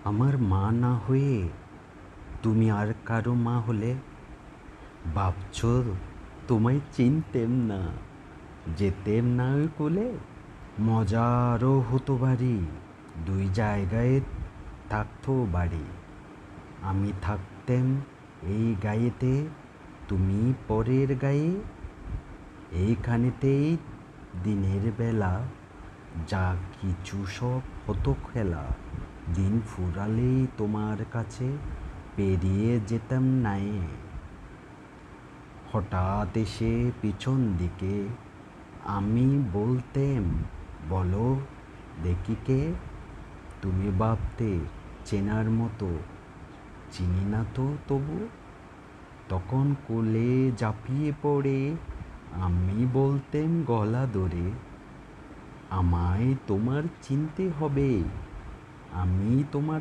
আমার মা না হয়ে তুমি আর কারো মা হলে ভাবছ তোমায় চিনতেম না, যেতেম না ওই কোলে। মজারও হতো বাড়ি, দুই জায়গায় থাকতো বাড়ি। আমি থাকতেম এই গায়েতে, তুমি পরের গায়ে। এইখানেতেই দিনের বেলা যা কিছু সব হতো খেলা। দিন ফুরালেই তোমার কাছে পেরিয়ে যেতাম নাই। হঠাৎ এসে পিছন দিকে আমি বলতেম, বলো দেখি কে। তুমি ভাবতে চেনার মতো, চিনি না তো তবু। তখন কোলে ঝাঁপিয়ে পড়ে আমি বলতেম গলা ধরে, আমায় তোমার চিনতে হবে, আমি তোমার